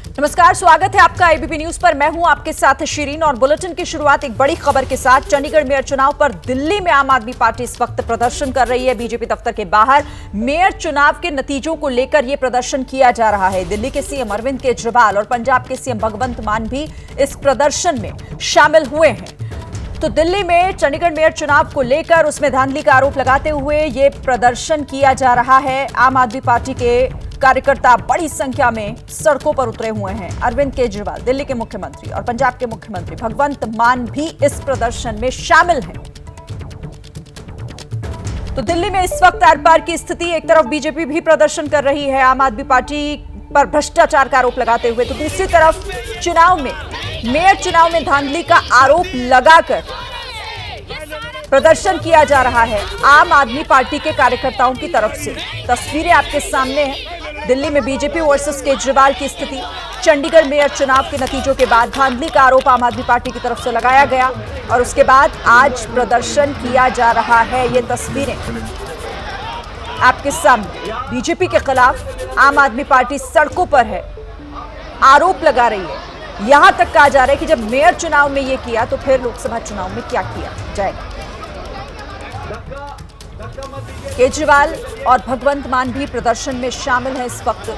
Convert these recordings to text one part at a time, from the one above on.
नमस्कार, स्वागत है आपका एबीपी न्यूज पर। मैं हूं आपके साथ शिरीन और बुलेटिन की शुरुआत एक बड़ी खबर के साथ। चंडीगढ़ मेयर चुनाव पर दिल्ली में आम आदमी पार्टी इस वक्त प्रदर्शन कर रही है। बीजेपी दफ्तर के बाहर मेयर चुनाव के नतीजों को लेकर यह प्रदर्शन किया जा रहा है। दिल्ली के सीएम अरविंद केजरीवाल और पंजाब के सीएम भगवंत मान भी इस प्रदर्शन में शामिल हुए हैं। तो दिल्ली में चंडीगढ़ मेयर चुनाव को लेकर उसमें धांधली का आरोप लगाते हुए ये प्रदर्शन किया जा रहा है। आम आदमी पार्टी के कार्यकर्ता बड़ी संख्या में सड़कों पर उतरे हुए हैं। अरविंद केजरीवाल, दिल्ली के मुख्यमंत्री, और पंजाब के मुख्यमंत्री भगवंत मान भी इस प्रदर्शन में शामिल हैं। तो दिल्ली में इस वक्त आर पार की स्थिति, एक तरफ बीजेपी भी प्रदर्शन कर रही है आम आदमी पार्टी पर भ्रष्टाचार का आरोप लगाते हुए, तो दूसरी तरफ चुनाव में मेयर चुनाव में धांधली का आरोप लगाकर प्रदर्शन किया जा रहा है आम आदमी पार्टी के कार्यकर्ताओं की तरफ से। तस्वीरें आपके सामने हैं। दिल्ली में बीजेपी वर्सेस केजरीवाल की स्थिति। चंडीगढ़ मेयर चुनाव के नतीजों के बाद धांधली का आरोप आम आदमी पार्टी की तरफ से लगाया गया और उसके बाद आज प्रदर्शन किया जा रहा है। ये तस्वीरें आपके सामने। बीजेपी के खिलाफ आम आदमी पार्टी सड़कों पर है, आरोप लगा रही है। यहां तक कहा जा रहा है कि जब मेयर चुनाव में ये किया तो फिर लोकसभा चुनाव में क्या किया जाएगा। केजरीवाल और भगवंत मान भी प्रदर्शन में शामिल हैं इस वक्त।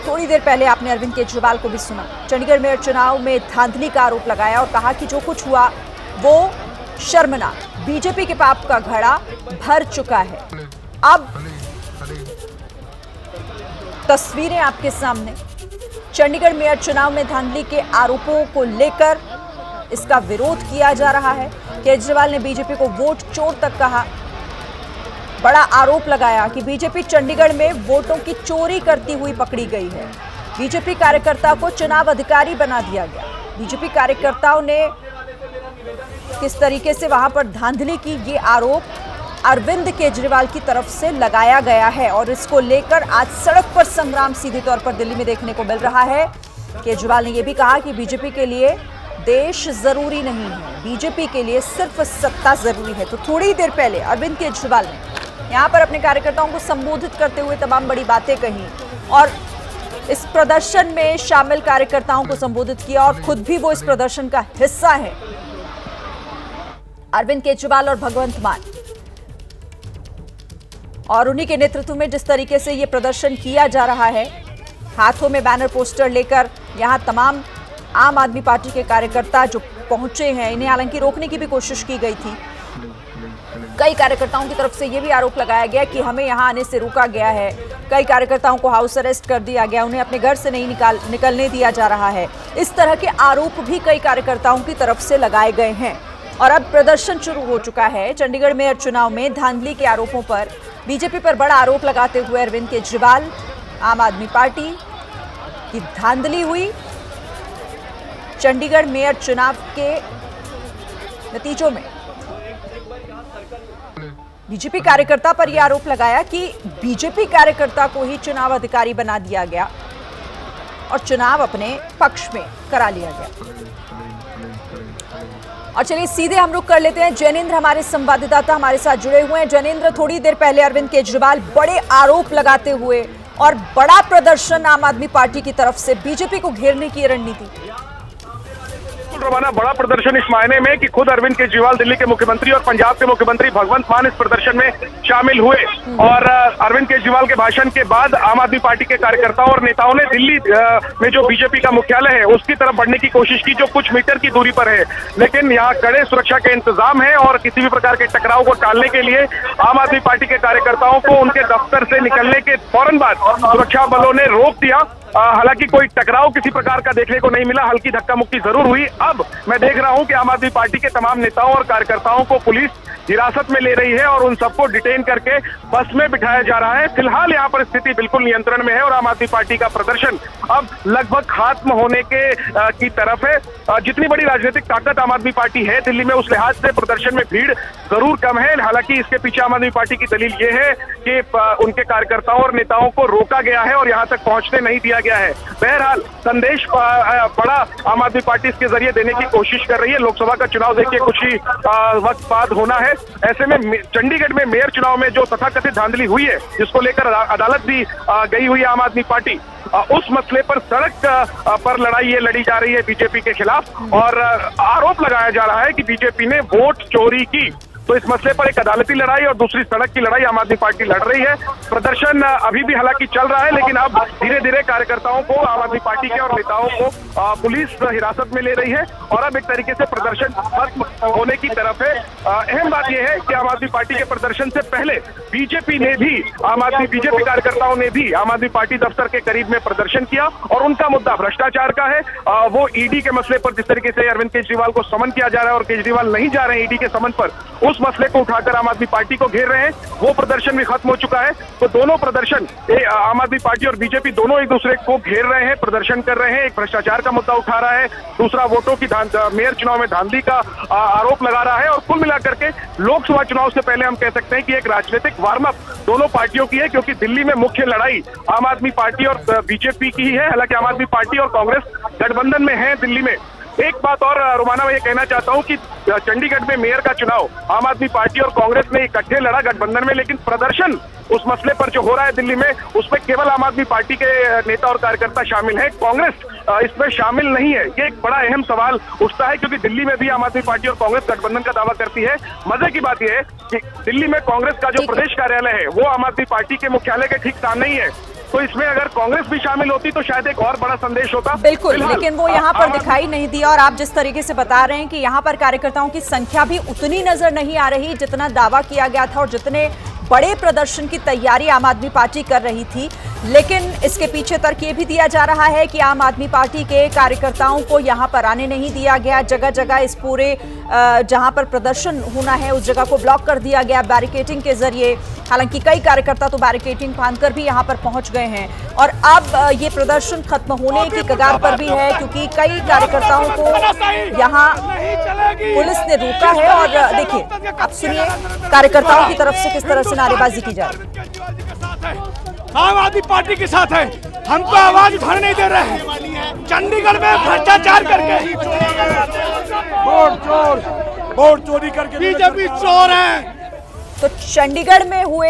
थोड़ी देर पहले आपने अरविंद केजरीवाल को भी सुना। चंडीगढ़ मेयर चुनाव में धांधली का आरोप लगाया और कहा कि जो कुछ हुआ वो शर्मनाक, बीजेपी के पाप का घड़ा भर चुका है। अब तस्वीरें आपके सामने। चंडीगढ़ मेयर चुनाव में धांधली के आरोपों को लेकर इसका विरोध किया जा रहा है। केजरीवाल ने बीजेपी को वोट चोर तक कहा। बड़ा आरोप लगाया कि बीजेपी चंडीगढ़ में वोटों की चोरी करती हुई पकड़ी गई है। बीजेपी कार्यकर्ता को चुनाव अधिकारी बना दिया गया। बीजेपी कार्यकर्ताओं ने किस तरीके से वहां पर धांधली की, ये आरोप अरविंद केजरीवाल की तरफ से लगाया गया है और इसको लेकर आज सड़क पर संग्राम सीधे तौर पर दिल्ली में देखने को मिल रहा है। केजरीवाल ने यह भी कहा कि बीजेपी के लिए देश जरूरी नहीं है, बीजेपी के लिए सिर्फ सत्ता जरूरी है। तो थोड़ी देर पहले अरविंद केजरीवाल ने यहां पर अपने कार्यकर्ताओं को संबोधित करते हुए तमाम बड़ी बातें कही और इस प्रदर्शन में शामिल कार्यकर्ताओं को संबोधित किया और खुद भी वो इस प्रदर्शन का हिस्सा है। अरविंद केजरीवाल और भगवंत मान, और उन्हीं के नेतृत्व में जिस तरीके से ये प्रदर्शन किया जा रहा है, हाथों में बैनर पोस्टर लेकर यहां तमाम आम आदमी पार्टी के कार्यकर्ता जो पहुंचे हैं, इन्हें हालांकि रोकने की भी कोशिश की गई थी। कई कार्यकर्ताओं की तरफ से यह भी आरोप लगाया गया कि हमें यहां आने से रोका गया है। कई कार्यकर्ताओं को हाउस अरेस्ट कर दिया गया, उन्हें अपने घर से नहीं निकलने दिया जा रहा है। इस तरह के आरोप भी कई कार्यकर्ताओं की तरफ से लगाए गए हैं और अब प्रदर्शन शुरू हो चुका है। चंडीगढ़ मेयर चुनाव में धांधली के आरोपों पर बीजेपी पर बड़ा आरोप लगाते हुए अरविंद केजरीवाल, आम आदमी पार्टी की धांधली हुई। चंडीगढ़ मेयर चुनाव के नतीजों में बीजेपी कार्यकर्ता पर यह आरोप लगाया कि बीजेपी कार्यकर्ता को ही चुनाव अधिकारी बना दिया गया और चुनाव अपने पक्ष में करा लिया गया। और चलिए सीधे हम रुक कर लेते हैं। जैनेंद्र हमारे संवाददाता हमारे साथ जुड़े हुए हैं। जैनेंद्र, थोड़ी देर पहले अरविंद केजरीवाल बड़े आरोप लगाते हुए और बड़ा प्रदर्शन आम आदमी पार्टी की तरफ से, बीजेपी को घेरने की रणनीति। रवाना बड़ा प्रदर्शन इस मायने में कि खुद अरविंद केजरीवाल, दिल्ली के मुख्यमंत्री, और पंजाब के मुख्यमंत्री भगवंत मान इस प्रदर्शन में शामिल हुए। और अरविंद केजरीवाल के भाषण के बाद आम आदमी पार्टी के कार्यकर्ताओं और नेताओं ने दिल्ली में जो बीजेपी का मुख्यालय है उसकी तरफ बढ़ने की कोशिश की, जो कुछ मीटर की दूरी पर है। लेकिन यहाँ कड़े सुरक्षा के इंतजाम है और किसी भी प्रकार के टकराव को टालने के लिए आम आदमी पार्टी के कार्यकर्ताओं को उनके दफ्तर से निकलने के फौरन बाद सुरक्षा बलों ने रोक दिया। हालांकि कोई टकराव किसी प्रकार का देखने को नहीं मिला, हल्की धक्का मुक्की जरूर हुई। अब मैं देख रहा हूं कि आम आदमी पार्टी के तमाम नेताओं और कार्यकर्ताओं को पुलिस हिरासत में ले रही है और उन सबको डिटेन करके बस में बिठाया जा रहा है। फिलहाल यहाँ पर स्थिति बिल्कुल नियंत्रण में है और आम आदमी पार्टी का प्रदर्शन अब लगभग खत्म होने की तरफ है। जितनी बड़ी राजनीतिक ताकत आम आदमी पार्टी है दिल्ली में, उस लिहाज से प्रदर्शन में भीड़ जरूर कम है। हालांकि इसके पीछे आम आदमी पार्टी की दलील ये है कि उनके कार्यकर्ताओं और नेताओं को रोका गया है और यहाँ तक पहुंचने नहीं दिया गया है। बहरहाल संदेश बड़ा आम आदमी पार्टी इसके जरिए देने की कोशिश कर रही है। लोकसभा का चुनाव देखिए कुछ ही वक्त बाद होना है ऐसे में चंडीगढ़ में मेयर चुनाव में जो तथाकथित धांधली हुई है, जिसको लेकर अदालत भी गई हुई है आम आदमी पार्टी, उस मसले पर सड़क पर लड़ाई ये लड़ी जा रही है बीजेपी के खिलाफ और आरोप लगाया जा रहा है कि बीजेपी ने वोट चोरी की। तो इस मसले पर एक अदालती लड़ाई और दूसरी सड़क की लड़ाई आम आदमी पार्टी लड़ रही है। प्रदर्शन अभी भी हालांकि चल रहा है, लेकिन अब धीरे धीरे कार्यकर्ताओं को, आम आदमी पार्टी के और नेताओं को पुलिस हिरासत में ले रही है और अब एक तरीके से प्रदर्शन खत्म होने की तरफ है। अहम बात यह है कि आम आदमी पार्टी के प्रदर्शन से पहले बीजेपी कार्यकर्ताओं ने भी आम आदमी पार्टी दफ्तर के करीब में प्रदर्शन किया और उनका मुद्दा भ्रष्टाचार का है। वो ईडी के मसले पर जिस तरीके से अरविंद केजरीवाल को समन किया जा रहा है और केजरीवाल नहीं जा रहे हैं ईडी के समन पर, उस मसले को उठाकर आम आदमी पार्टी को घेर रहे हैं। वो प्रदर्शन भी खत्म हो चुका है। तो दोनों प्रदर्शन, आम आदमी पार्टी और बीजेपी दोनों एक दूसरे को घेर रहे हैं, प्रदर्शन कर रहे हैं। एक भ्रष्टाचार का मुद्दा उठा रहा है, दूसरा वोटों की मेयर चुनाव में धांधली का आरोप लगा रहा है और कुल मिलाकर के लोकसभा चुनाव से पहले हम कह सकते हैं कि एक राजनीतिक वार्म अप दोनों पार्टियों की है, क्योंकि दिल्ली में मुख्य लड़ाई आम आदमी पार्टी और बीजेपी की ही है। हालांकि आम आदमी पार्टी और कांग्रेस गठबंधन में है दिल्ली में। एक बात और रोमाना मैं ये कहना चाहता हूं कि चंडीगढ़ में मेयर का चुनाव आम आदमी पार्टी और कांग्रेस ने इकट्ठे लड़ा गठबंधन में, लेकिन प्रदर्शन उस मसले पर जो हो रहा है दिल्ली में, उसमें केवल आम आदमी पार्टी के नेता और कार्यकर्ता शामिल हैं, कांग्रेस इसमें शामिल नहीं है। ये एक बड़ा अहम सवाल उठता है, क्योंकि दिल्ली में भी आम आदमी पार्टी और कांग्रेस गठबंधन का दावा करती है। मजे की बात यह है कि दिल्ली में कांग्रेस का जो प्रदेश कार्यालय है वो आम आदमी पार्टी के मुख्यालय के ठीक सामने ही है। तो इसमें अगर कांग्रेस भी शामिल होती तो शायद एक और बड़ा संदेश होता। बिल्कुल, लेकिन वो यहाँ पर दिखाई नहीं दिया और आप जिस तरीके से बता रहे हैं कि यहाँ पर कार्यकर्ताओं की संख्या भी उतनी नजर नहीं आ रही जितना दावा किया गया था और जितने बड़े प्रदर्शन की तैयारी आम आदमी पार्टी कर रही थी। लेकिन इसके पीछे तर्क ये भी दिया जा रहा है कि आम आदमी पार्टी के कार्यकर्ताओं को यहाँ पर आने नहीं दिया गया। जगह जगह इस पूरे जहाँ पर प्रदर्शन होना है उस जगह को ब्लॉक कर दिया गया बैरिकेडिंग के जरिए। हालांकि कई कार्यकर्ता तो बैरिकेडिंग फांदकर भी यहाँ पर पहुंच गए हैं और अब ये प्रदर्शन खत्म होने की कगार पर भी है, क्योंकि कई कार्यकर्ताओं को यहाँ पुलिस ने रोका है। और देखिए, आप सुनिए कार्यकर्ताओं की तरफ से किस तरह से नारेबाजी की जा रही है। आम आदमी पार्टी के साथ है, हमको आवाज उठाने नहीं दे रहे हैं। चंडीगढ़ में भ्रष्टाचार करके, वोट चोरी करके बीजेपी चोर है। तो चंडीगढ़ में हुए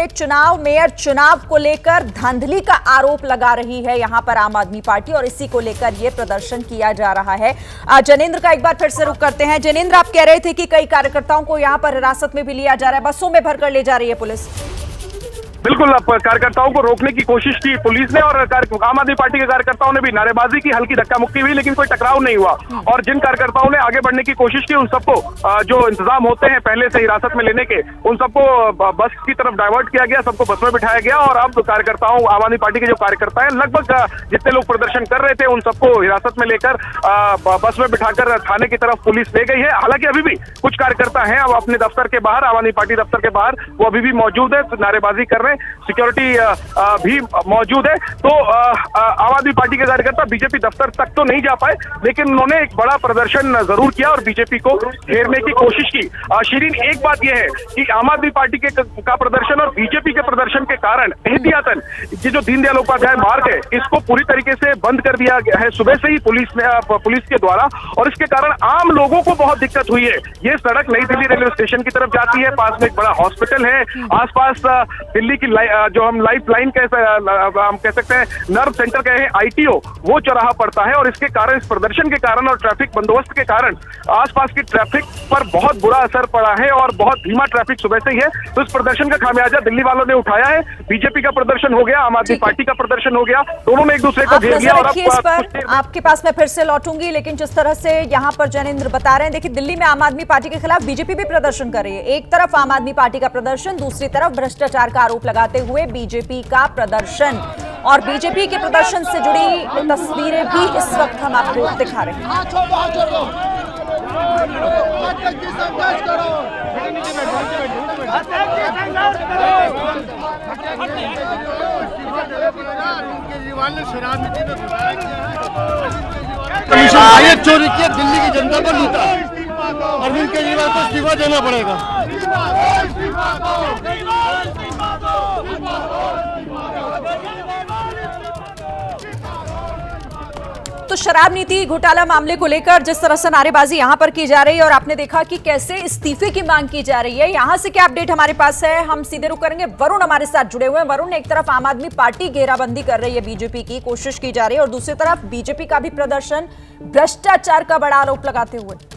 मेयर चुनाव को लेकर धांधली का आरोप लगा रही है यहाँ पर आम आदमी पार्टी और इसी को लेकर ये प्रदर्शन किया जा रहा है। जनेंद्र का एक बार फिर से रुख करते हैं। जनेंद्र, आप कह रहे थे कि कई कार्यकर्ताओं को यहाँ पर हिरासत में भी लिया जा रहा है, बसों में भरकर ले जा रही है पुलिस। बिल्कुल, कार्यकर्ताओं को रोकने की कोशिश की पुलिस ने और आम आदमी पार्टी के कार्यकर्ताओं ने भी नारेबाजी की, हल्की धक्का मुक्की हुई, लेकिन कोई टकराव नहीं हुआ। और जिन कार्यकर्ताओं ने आगे बढ़ने की कोशिश की उन सबको जो इंतजाम होते हैं पहले से हिरासत में लेने के, उन सबको बस की तरफ डाइवर्ट किया गया, सबको बस में बिठाया गया और अब कार्यकर्ताओं, आम आदमी पार्टी के जो कार्यकर्ता हैं, लगभग जितने लोग प्रदर्शन कर रहे थे उन सबको हिरासत में लेकर बस में बिठाकर थाने की तरफ पुलिस ले गई है। हालांकि अभी भी कुछ कार्यकर्ता हैं अब अपने दफ्तर के बाहर, आम आदमी पार्टी दफ्तर के बाहर, वो अभी भी मौजूद है, नारेबाजी कर रहे हैं, सिक्योरिटी भी मौजूद है। तो आम आदमी पार्टी के कार्यकर्ता बीजेपी दफ्तर तक तो नहीं जा पाए, लेकिन उन्होंने एक बड़ा प्रदर्शन जरूर किया और बीजेपी को घेरने की कोशिश की। शिरीन, एक बात यह है कि आम आददमी पार्टी का प्रदर्शन और बीजेपी के प्रदर्शन के कारण एहतियातन ये जो दीनदयाल उपाध्याय मार्ग है इसको पूरी तरीके से बंद कर दिया गया है सुबह से ही पुलिस के द्वारा, और इसके कारण आम लोगों को बहुत दिक्कत हुई है। ये सड़क नई दिल्ली रेलवे स्टेशन की तरफ जाती है, पास में एक बड़ा हॉस्पिटल है, आसपास दिल्ली की जो हम लाइफ लाइन हम कह सकते हैं, नर्व सेंटर कहे, आईटीओ, वो चौराहा पड़ता है। और इसके कारण, इस प्रदर्शन के कारण और ट्रैफिक बंदोबस्त के कारण आसपास की ट्रैफिक पर बहुत बुरा असर पड़ा है और बहुत धीमा ट्रैफिक सुबह से ही है। तो इस प्रदर्शन का खामियाजा दिल्ली वालों ने उठाया है। बीजेपी का प्रदर्शन हो गया, आम आदमी पार्टी का प्रदर्शन हो गया, दोनों ने एक दूसरे को घेर लिया। और आपके पास मैं फिर से लौटूंगी, लेकिन जिस तरह से यहाँ पर जनेंद्र बता रहे हैं, देखिए दिल्ली में आम आदमी पार्टी के खिलाफ बीजेपी भी प्रदर्शन कर रही है। एक तरफ आम आदमी पार्टी का प्रदर्शन, दूसरी तरफ भ्रष्टाचार का आरोप लगाते हुए बीजेपी का प्रदर्शन, और बीजेपी के प्रदर्शन से जुड़ी तस्वीरें भी इस वक्त हम आपको दिखा रहे हैं। आयत चोरी किया, दिल्ली की जनता को लूटा, अरविंद केजरीवाल को इस्तीफा देना पड़ेगा। तो शराब नीति घोटाला मामले को लेकर जिस तरह से नारेबाजी यहां पर की जा रही है और आपने देखा कि कैसे इस्तीफे की मांग की जा रही है, यहां से क्या अपडेट हमारे पास है, हम सीधे रुक करेंगे। वरुण हमारे साथ जुड़े हुए हैं। वरुण, एक तरफ आम आदमी पार्टी घेराबंदी कर रही है, बीजेपी की कोशिश की जा रही है, और दूसरी तरफ बीजेपी का भी प्रदर्शन भ्रष्टाचार का बड़ा आरोप लगाते हुए।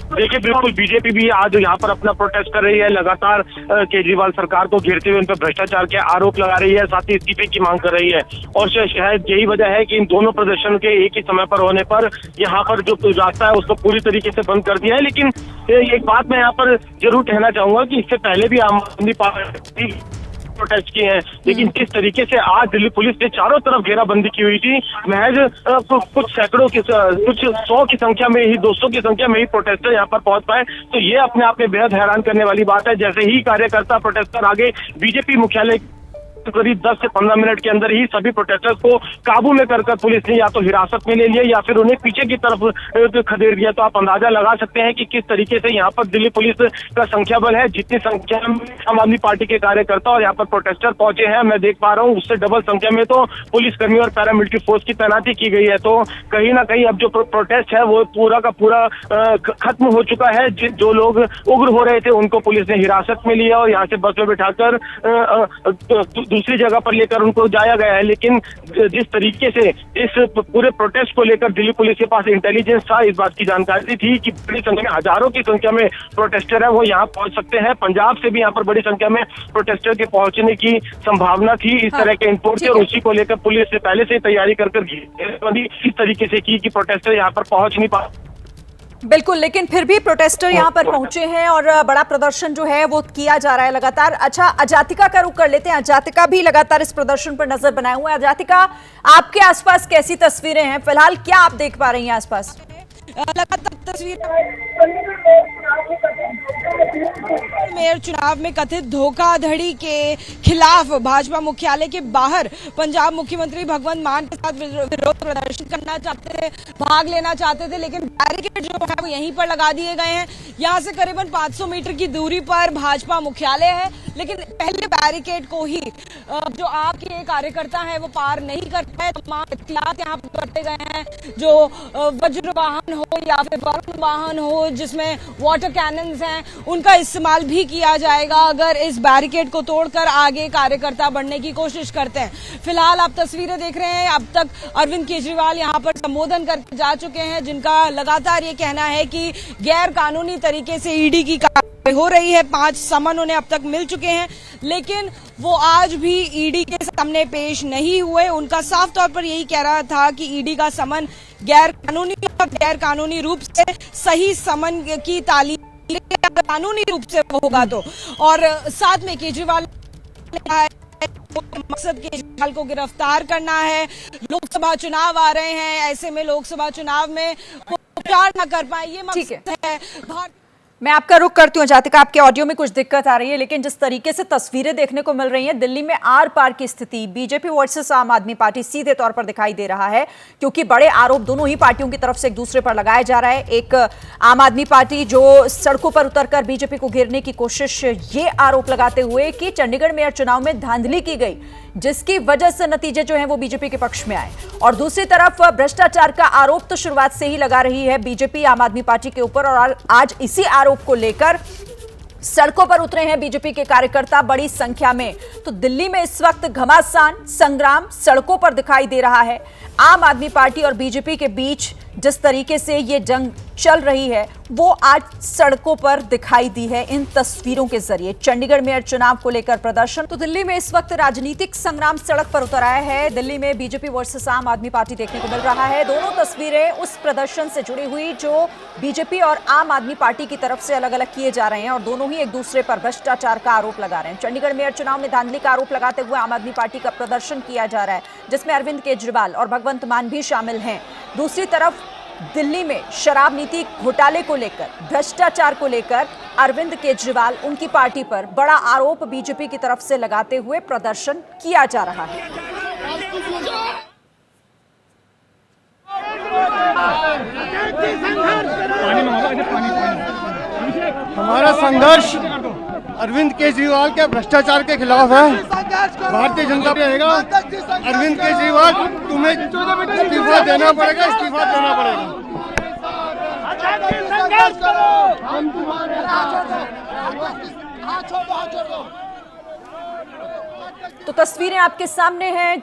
देखिए, बिल्कुल बीजेपी भी आज यहाँ पर अपना प्रोटेस्ट कर रही है, लगातार केजरीवाल सरकार को घेरते हुए उन पर भ्रष्टाचार के आरोप लगा रही है, साथ ही इस्तीफे की मांग कर रही है। और शायद यही वजह है कि इन दोनों प्रदर्शन के एक ही समय पर होने पर यहाँ पर जो रास्ता है उसको पूरी तरीके से बंद कर दिया है। लेकिन एक बात मैं यहाँ पर जरूर कहना चाहूंगा कि इससे पहले भी आम आदमी पार्टी प्रोटेस्ट किए हैं, लेकिन किस तरीके से आज दिल्ली पुलिस ने चारों तरफ घेराबंदी की हुई थी। महज कुछ सैकड़ों की, कुछ 100 की संख्या में ही, 200 की संख्या में ही प्रोटेस्टर यहाँ पर पहुंच पाए, तो ये अपने आप में बेहद हैरान करने वाली बात है। जैसे ही कार्यकर्ता प्रोटेस्टर आगे बीजेपी मुख्यालय करीब 10 से 15 मिनट के अंदर ही सभी प्रोटेस्टर्स को काबू में कर पुलिस ने या तो हिरासत में ले लिया या फिर उन्हें पीछे की तरफ खदेड़ दिया। तो आप अंदाजा लगा सकते हैं कि किस तरीके से यहाँ पर दिल्ली पुलिस का संख्या बल है। जितनी संख्या में आम आदमी पार्टी के कार्यकर्ता और यहाँ पर प्रोटेस्टर पहुंचे हैं, मैं देख पा रहा हूँ, उससे डबल संख्या में तो पुलिसकर्मी और पैरामिलिट्री फोर्स की तैनाती की गई है। तो कहीं ना कहीं अब जो प्रोटेस्ट है वो पूरा का पूरा खत्म हो चुका है। जो लोग उग्र हो रहे थे उनको पुलिस ने हिरासत में लिया और यहाँ से बस में बिठाकर दूसरी जगह पर लेकर उनको जाया गया है। लेकिन जिस तरीके से इस पूरे प्रोटेस्ट को लेकर दिल्ली पुलिस के पास इंटेलिजेंस था, इस बात की जानकारी थी कि बड़ी संख्या में, हजारों की संख्या में प्रोटेस्टर है वो यहाँ पहुंच सकते हैं। पंजाब से भी यहाँ पर बड़ी संख्या में प्रोटेस्टर के पहुंचने की संभावना थी। इस तरह के इनपुट थे और उसी को लेकर पुलिस ने पहले से ही तैयारी कर इस तरीके से की कि प्रोटेस्टर यहाँ पर पहुंच नहीं पा। बिल्कुल, लेकिन फिर भी प्रोटेस्टर यहां पर पहुंचे हैं और बड़ा प्रदर्शन जो है वो किया जा रहा है लगातार। अच्छा, अजातिका का रुख कर लेते हैं। अजातिका भी लगातार इस प्रदर्शन पर नजर बनाए हुए हैं। अजातिका, आपके आसपास कैसी तस्वीरें हैं फिलहाल, क्या आप देख पा रही हैं आसपास? लगातार तस्वीर मेयर चुनाव में कथित धोखाधड़ी के खिलाफ भाजपा मुख्यालय के बाहर पंजाब मुख्यमंत्री भगवंत मान के साथ विरोध प्रदर्शन करना चाहते थे, भाग लेना चाहते थे, लेकिन बैरिकेड जो है वो यहीं पर लगा दिए गए हैं। यहाँ से करीबन 500 मीटर की दूरी पर भाजपा मुख्यालय है, लेकिन पहले बैरिकेड को ही जो आपके कार्यकर्ता है वो पार नहीं कर पाए। तमाम एहतियात यहाँ पर बरते गए हैं, जो वज्र वाहन हो या फिर वरुण वाहन हो जिसमें वाटर कैनन्स हैं, उनका इस्तेमाल भी किया जाएगा अगर इस बैरिकेड को तोड़कर आगे कार्यकर्ता बढ़ने की कोशिश करते हैं। फिलहाल आप तस्वीरें देख रहे हैं, अब तक अरविंद केजरीवाल यहां पर संबोधन करके जा चुके हैं, जिनका लगातार ये कहना है कि गैर कानूनी तरीके से ईडी की कार्रवाई हो रही है। 5 समन उन्हें अब तक मिल चुके हैं, लेकिन वो आज भी ईडी के सामने पेश नहीं हुए। उनका साफ तौर पर यही कह रहा था कि ईडी का समन गैर कानूनी रूप से सही समन की तालीम कानूनी रूप से वो होगा तो। और साथ में केजरीवाल ने कहा है मकसद केजरीवाल को गिरफ्तार करना है। लोकसभा चुनाव आ रहे हैं, ऐसे में लोकसभा चुनाव में प्रचार न कर पाए, ये मकसद है। मैं आपका रुख करती हूँ जातिका, आपके ऑडियो में कुछ दिक्कत आ रही है, लेकिन जिस तरीके से तस्वीरें देखने को मिल रही हैं, दिल्ली में आर पार की स्थिति बीजेपी वर्सेस आम आदमी पार्टी सीधे तौर पर दिखाई दे रहा है, क्योंकि बड़े आरोप दोनों ही पार्टियों की तरफ से एक दूसरे पर लगाया जा रहा है। एक आम आदमी पार्टी जो सड़कों पर उतरकर बीजेपी को घेरने की कोशिश, ये आरोप लगाते हुए कि चंडीगढ़ मेयर चुनाव में धांधली की गई, जिसकी वजह से नतीजे जो हैं वो बीजेपी के पक्ष में आए। और दूसरी तरफ भ्रष्टाचार का आरोप तो शुरुआत से ही लगा रही है बीजेपी आम आदमी पार्टी के ऊपर, और आज इसी आरोप को लेकर सड़कों पर उतरे हैं बीजेपी के कार्यकर्ता बड़ी संख्या में। तो दिल्ली में इस वक्त घमासान संग्राम सड़कों पर दिखाई दे रहा है। आम आदमी पार्टी और बीजेपी के बीच जिस तरीके से ये जंग चल रही है वो आज सड़कों पर दिखाई दी है इन तस्वीरों के जरिए। चंडीगढ़ मेयर चुनाव को लेकर प्रदर्शन, तो दिल्ली में इस वक्त राजनीतिक संग्राम सड़क पर उतर आया है। दिल्ली में बीजेपी वर्सेस आम आदमी पार्टी देखने को मिल रहा है। दोनों तस्वीरें उस प्रदर्शन से जुड़ी हुई जो बीजेपी और आम आदमी पार्टी की तरफ से अलग अलग किए जा रहे हैं, और दोनों ही एक दूसरे पर भ्रष्टाचार का आरोप लगा रहे हैं। चंडीगढ़ मेयर चुनाव में धांधली का आरोप लगाते हुए आम आदमी पार्टी का प्रदर्शन किया जा रहा है, जिसमें अरविंद केजरीवाल और भगवंत मान भी शामिल हैं। दूसरी तरफ दिल्ली में शराब नीति घोटाले को लेकर, भ्रष्टाचार को लेकर अरविंद केजरीवाल, उनकी पार्टी पर बड़ा आरोप बीजेपी की तरफ से लगाते हुए प्रदर्शन किया जा रहा है। हमारा संघर्ष अरविंद केजरीवाल के भ्रष्टाचार के खिलाफ है। भारतीय जनता पार्टी रहेगा। अरविंद केजरीवाल, तुम्हें इस्तीफा देना पड़ेगा, इस्तीफा देना पड़ेगा। तो तस्वीरें आपके सामने हैं।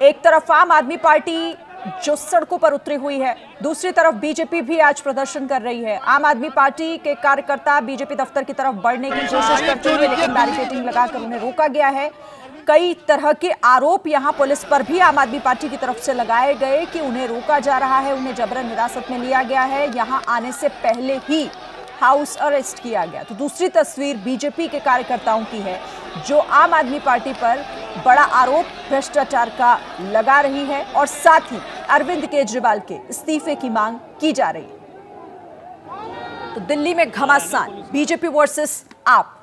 एक तरफ आम आदमी पार्टी जो सड़कों पर उतरी हुई है, दूसरी तरफ बीजेपी भी आज प्रदर्शन कर रही है। आम आदमी पार्टी के कार्यकर्ता बीजेपी दफ्तर की तरफ बढ़ने की कोशिश करते हुए, लेकिन बैरिकेडिंग लगाकर उन्हें रोका गया है। कई तरह के आरोप यहां पुलिस पर भी आम आदमी पार्टी की तरफ से लगाए गए कि उन्हें रोका जा रहा है, उन्हें जबरन हिरासत में लिया गया है, यहां आने से पहले ही हाउस अरेस्ट किया गया। तो दूसरी तस्वीर बीजेपी के कार्यकर्ताओं की है जो आम आदमी पार्टी पर बड़ा आरोप भ्रष्टाचार का लगा रही है और साथ ही अरविंद केजरीवाल के इस्तीफे की मांग की जा रही है। तो दिल्ली में घमासान, बीजेपी वर्सेस आप।